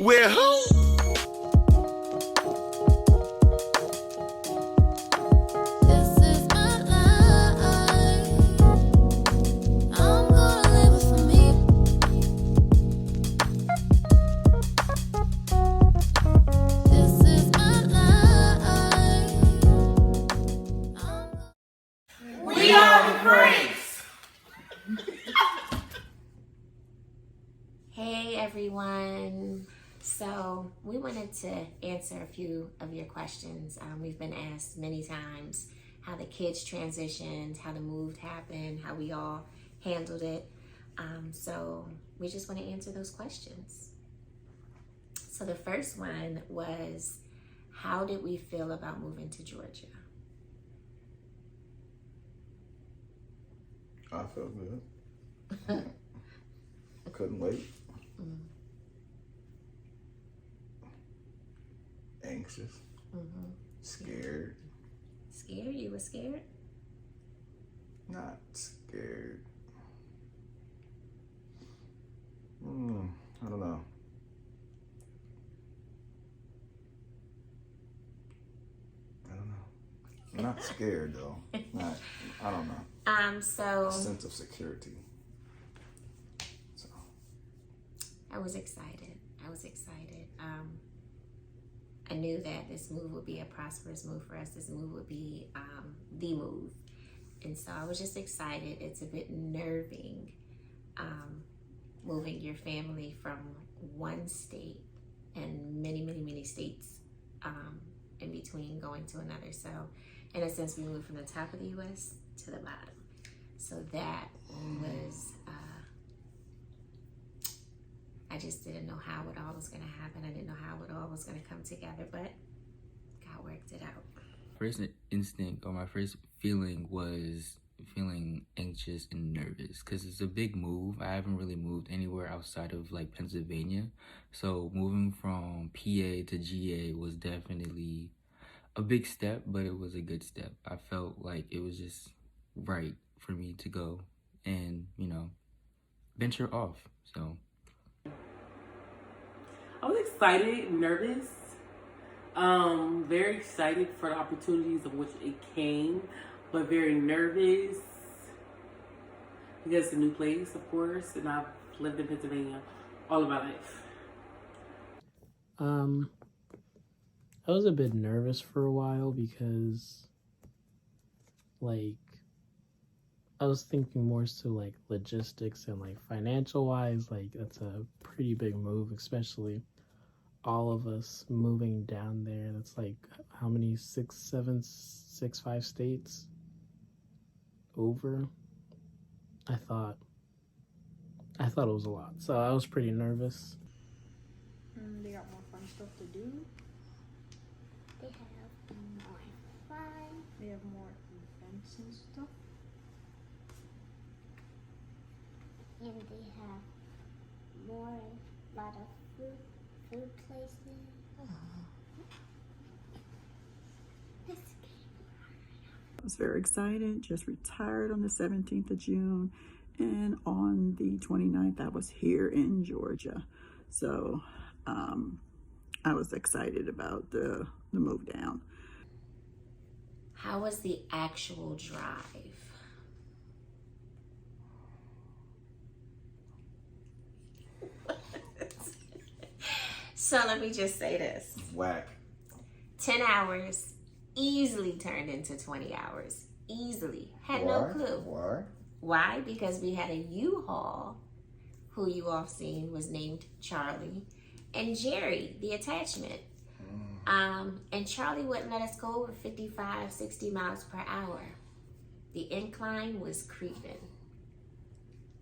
Well, who? We are the Cranks. Hey everyone. So we wanted to answer a few of your questions. We've been asked many times how the kids transitioned, how the move happened, how we all handled it. So we just want to answer those questions. So the first one was, how did we feel about moving to Georgia? I felt good. Couldn't wait. Anxious. Scared. Scared? You were scared? Not scared. I don't know. I'm not scared though. I don't know. So A sense of security. So I was excited. I knew that this move would be a prosperous move for us. This move would be the move. And so I was just excited. It's a bit nerving, moving your family from one state and many states in between going to another. So in a sense, we moved from the top of the U.S. to the bottom. So that was, I just didn't know how it all was going to happen. I didn't know how it all was going to come together, but God worked it out. First instinct, or my first feeling, was feeling anxious and nervous because it's a big move. I haven't really moved anywhere outside of like Pennsylvania. So moving from PA to GA was definitely a big step, but it was a good step. I felt like it was just right for me to go and, venture off. So I was excited, nervous, very excited for the opportunities of which it came, but very nervous because it's a new place, of course, and I've lived in Pennsylvania all of my life. I was a bit nervous for a while because, I was thinking more so logistics and financial wise, that's a pretty big move, especially all of us moving down there. That's how many, 5 states over? I thought it was a lot. So I was pretty nervous. They got more fun stuff to do. They have more fun. They have more events and stuff. And they have lot of food places. I was very excited, just retired on the 17th of June, and on the 29th I was here in Georgia. So I was excited about the move down. How was the actual drive? So let me just say this. whack. 10 hours easily turned into 20 hours. Easily. Had no clue. Why? Why? Because we had a U-Haul, who you all seen was named Charlie, and Jerry, the attachment. And Charlie wouldn't let us go over 55, 60 miles per hour. The incline was creeping.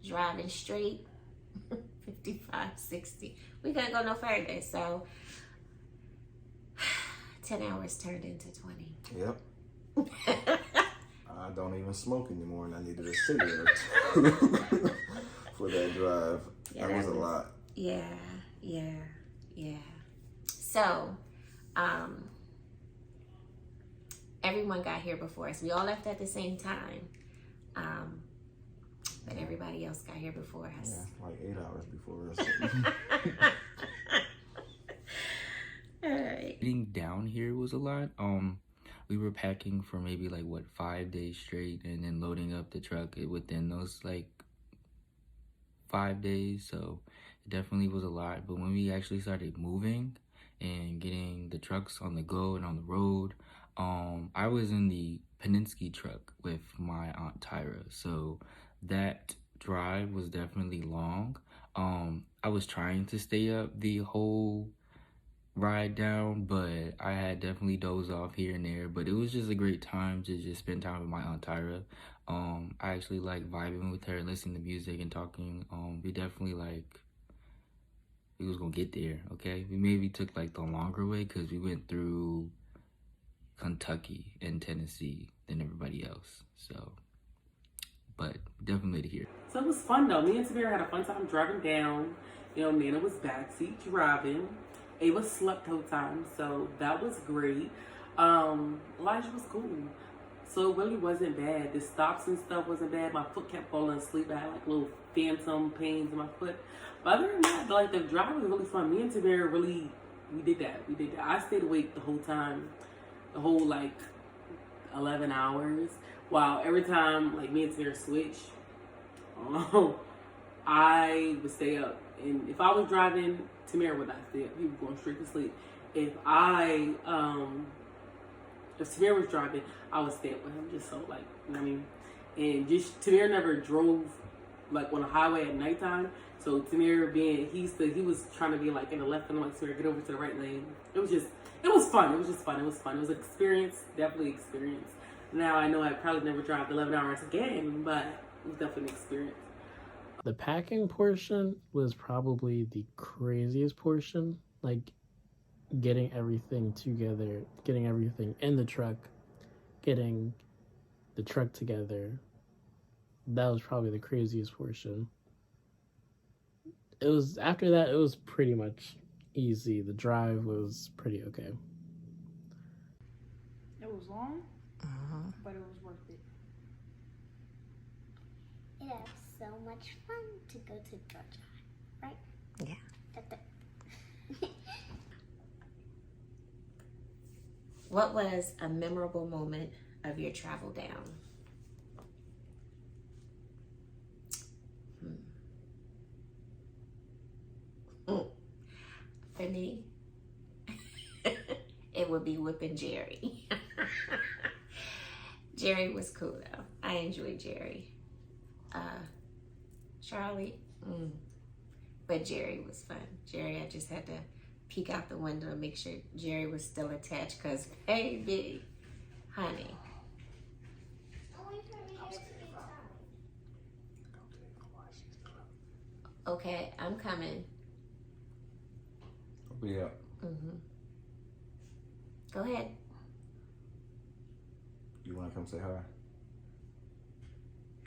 Driving straight, 55, 60. We couldn't go no further, so 10 hours turned into 20. Yep. I don't even smoke anymore, and I needed a cigarette for that drive. Yeah, that was a lot. Yeah. So, everyone got here before us. We all left at the same time, but everybody else got here before us. Yeah, like 8 hours before us. Getting down here was a lot. We were packing for maybe like 5 days straight, and then loading up the truck within those like 5 days. So it definitely was a lot. But when we actually started moving and getting the trucks on the go and on the road, I was in the Penske truck with my Aunt Tyra. So that drive was definitely long. I was trying to stay up the whole ride down, but I had definitely dozed off here and there. But it was just a great time to just spend time with my Aunt Tyra. I actually like vibing with her and listening to music and talking. We definitely like, we was gonna get there, okay? We maybe took like the longer way because we went through Kentucky and Tennessee than everybody else. So, but definitely made it here. So it was fun though. Me and Tamara had a fun time driving down. You know, Nana was backseat driving. Ava slept the whole time, so that was great. Elijah was cool. So it really wasn't bad. The stops and stuff wasn't bad. My foot kept falling asleep. I had like little phantom pains in my foot. But other than that, like the drive was really fun. Me and Tamara really, we did that. I stayed awake the whole time. The whole like 11 hours. While every time like me and Tamara switched, I would stay up. And if I was driving, Tamara would not stay up. He was going straight to sleep. If Tamara was driving, I would stay up with him, just so like, you know what I mean? And just Tamara never drove like on a highway at nighttime. So Tamara he was trying to be like in the left, and I'm like, Tamara, get over to the right lane. It was fun. It was an experience, definitely experience. Now I know I probably never drive 11 hours again, but it was definitely an experience. The packing portion was probably the craziest portion. Like getting everything together, getting everything in the truck, getting the truck together. That was probably the craziest portion. After that, it was pretty much easy. The drive was pretty okay. It was long, but it was worth it. It was so much fun to go to Georgia, right? Yeah. What was a memorable moment of your travel down? For me, it would be whipping Jerry. Jerry was cool though. I enjoyed Jerry. Charlie, but Jerry was fun. Jerry, I just had to peek out the window and make sure Jerry was still attached, because baby, honey. Okay, I'm coming. I'll be up. Go ahead. You want to come say hi?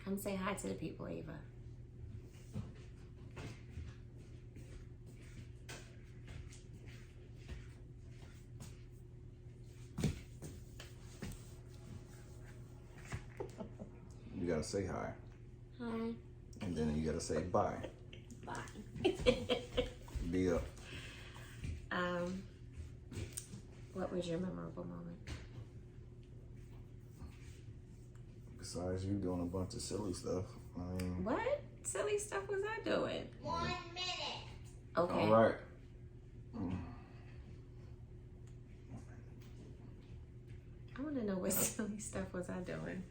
Come say hi to the people, Ava. You gotta say hi. Hi. And then you gotta say bye. Bye. Be up. What was your memorable moment? Besides you doing a bunch of silly stuff. I mean, What silly stuff was I doing? 1 minute. Okay. all right. I want to know what silly stuff was I doing.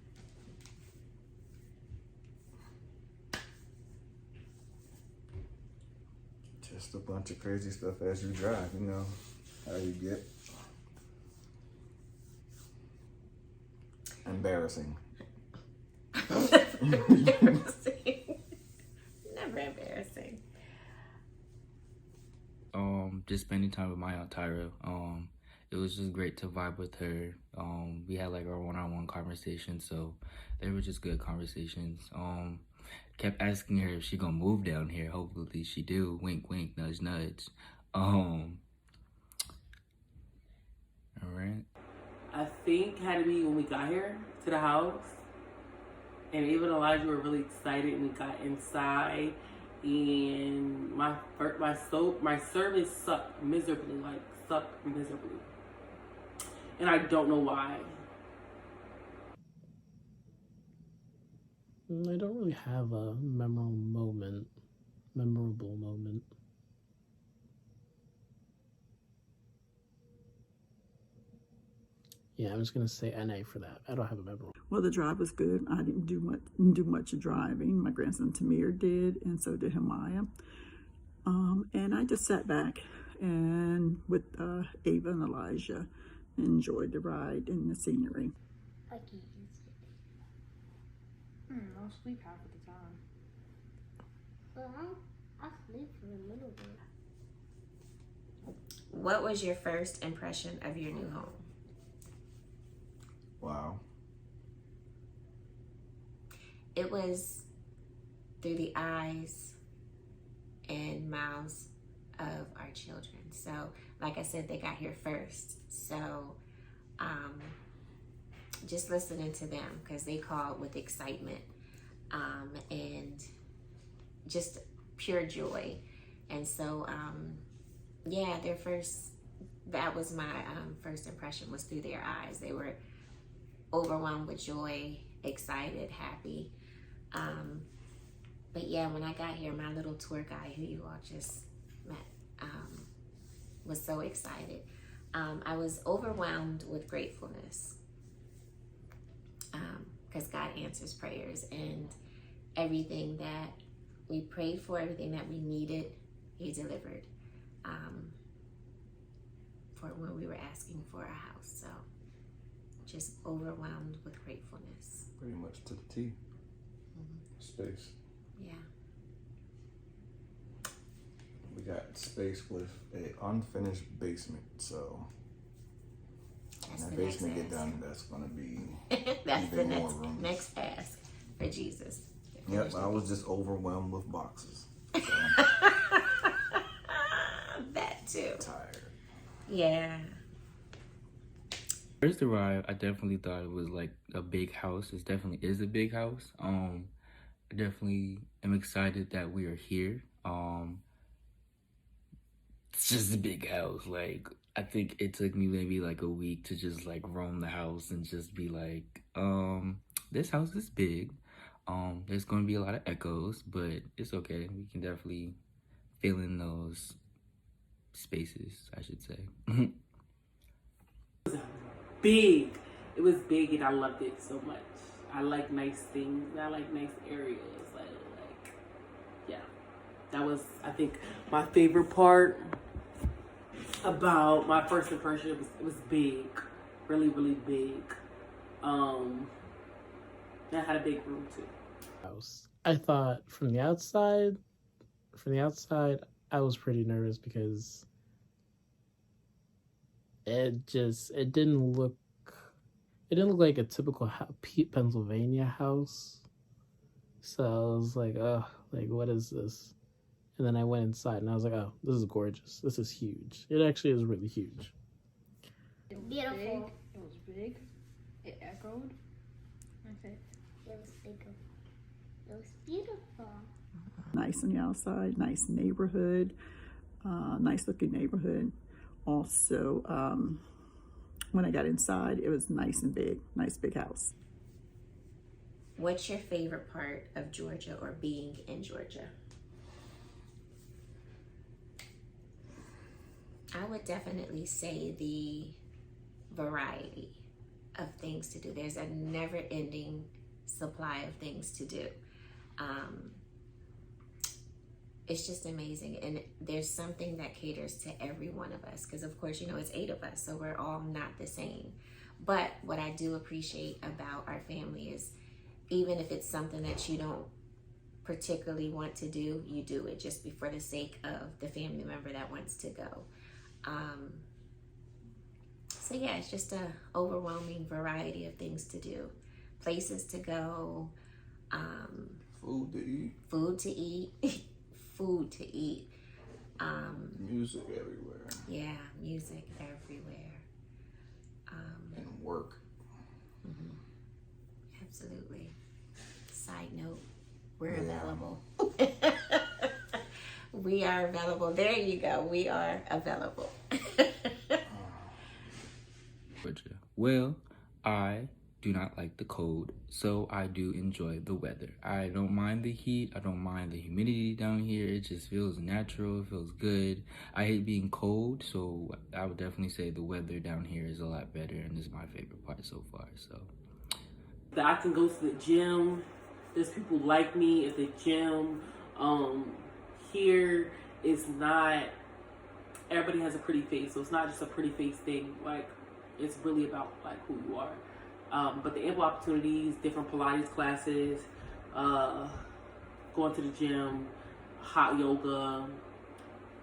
Just a bunch of crazy stuff as you drive, you know how you get. Embarrassing. Never embarrassing. Never embarrassing. Just spending time with my Aunt Tyra. It was just great to vibe with her. We had like our one-on-one conversations, so they were just good conversations. Kept asking her if she gonna move down here. Hopefully she do. Wink, wink, nudge, nudge. All right. I think had to be when we got here to the house, and Ava and Elijah were really excited, and we got inside, and my service sucked miserably. and I don't know why. I don't really have a memorable moment. Yeah, I'm just gonna say NA for that. I don't have a memorable. Well, the drive was good. I didn't do much driving. My grandson Tamir did, and so did Hamaya. And I just sat back and with Ava and Elijah, enjoyed the ride and the scenery. I can't answer it. I'll sleep half of the time. Well, I'll sleep for a little bit. What was your first impression of your new home? Wow. It was through the eyes and mouths of our children. So, like I said, they got here first. So, just listening to them because they called with excitement and just pure joy. And so, yeah, that was my first impression was through their eyes. They were overwhelmed with joy, excited, happy. But yeah, when I got here, my little tour guide, who you all just met, was so excited. I was overwhelmed with gratefulness because God answers prayers, and everything that we prayed for, everything that we needed, He delivered for when we were asking for a house. So just overwhelmed with gratefulness. Pretty much to the T. Space. Yeah. We got space with a unfinished basement, so That's when the that next basement get ask. done, that's gonna be That's the even more room. next task for Jesus. Yep, I was just overwhelmed with boxes. So That too. tired. Yeah. First arrival, I definitely thought it was like a big house. It definitely is a big house. I definitely am excited that we are here. It's just a big house. Like, I think it took me maybe like a week to just like roam the house and just be like, this house is big. There's going to be a lot of echoes, but it's okay. We can definitely fill in those spaces, I should say. Big. It was big, and I loved it so much. I like nice things. I like nice areas. Like, yeah. That was, I think, my favorite part about my first impression. It was big, really, really big. And I had a big room too. House. I thought from the outside, I was pretty nervous because it didn't look like a typical Pennsylvania house. So I was like, oh, like what is this? And then I went inside and I was like, oh, this is gorgeous. This is huge. It actually is really huge. It was Beautiful. big. It was big. It echoed. That's it. It was bigger. It was beautiful. Nice on the outside, nice neighborhood, nice looking neighborhood. Also, when I got inside, it was nice and big, nice big house. What's your favorite part of Georgia or being in Georgia? I would definitely say the variety of things to do. There's a never-ending supply of things to do. It's just amazing, and there's something that caters to every one of us, because of course, you know, it's 8 of us, so we're all not the same. But what I do appreciate about our family is, even if it's something that you don't particularly want to do, you do it just for the sake of the family member that wants to go. So yeah, it's just a overwhelming variety of things to do, places to go, Food to eat. food to eat, food to eat. Music everywhere. Yeah, music everywhere. And work. Absolutely. Side note, we're Yeah. available. We are available. There you go. We are available. Georgia. Well, I do not like the cold, so I do enjoy the weather. I don't mind the heat. I don't mind the humidity down here. It just feels natural. It feels good. I hate being cold, so I would definitely say the weather down here is a lot better, and this is my favorite part so far. So That I can go to the gym. There's people like me at the gym. Here it's not, everybody has a pretty face, so it's not just a pretty face thing. Like, it's really about like who you are. But the ample opportunities, different Pilates classes, going to the gym, hot yoga,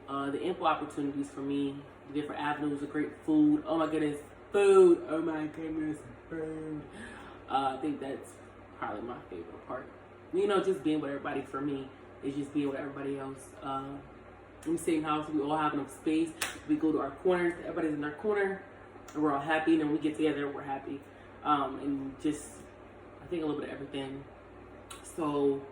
the ample opportunities for me, the different avenues of great food. Oh my goodness, food. Oh my goodness, food. I think that's probably my favorite part. You know, just being with everybody for me is just being with everybody else. In the same house, we all have enough space. We go to our corners, everybody's in their corner, and we're all happy. And then we get together, we're happy. And just, I think a little bit of everything. So,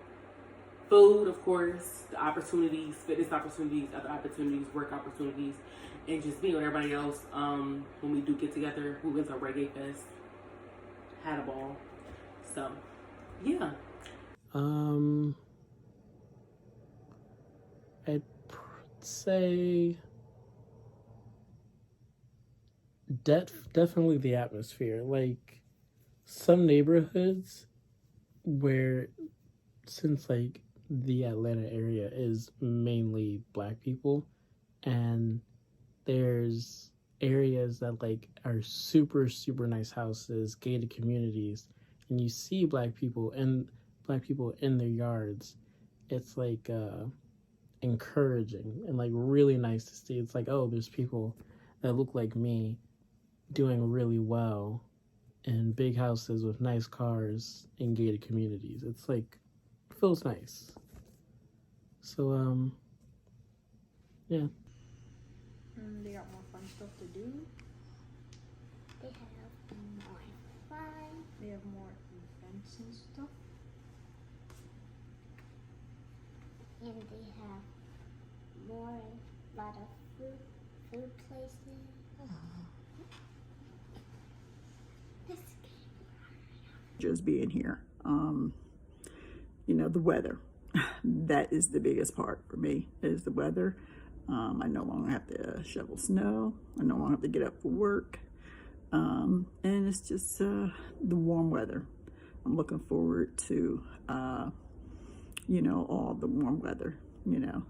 food, of course, the opportunities, fitness opportunities, other opportunities, work opportunities, and just being with everybody else. When we do get together, we went to Reggae Fest, had a ball. So, yeah. I'd say definitely the atmosphere. Like, some neighborhoods where, since like the Atlanta area is mainly Black people, and there's areas that like are super nice houses, gated communities, and you see Black people in their yards. It's like encouraging and like really nice to see. It's like, oh, there's people that look like me doing really well in big houses with nice cars in gated communities. It's like, feels nice. So yeah. They got more fun stuff to do. They have more fun. They have more events and stuff. And they have lot of food places. Just being here. You know, the weather. That is the biggest part for me, is the weather. I no longer have to shovel snow. I no longer have to get up for work. And it's just the warm weather. I'm looking forward to, you know, all the warm weather, you know.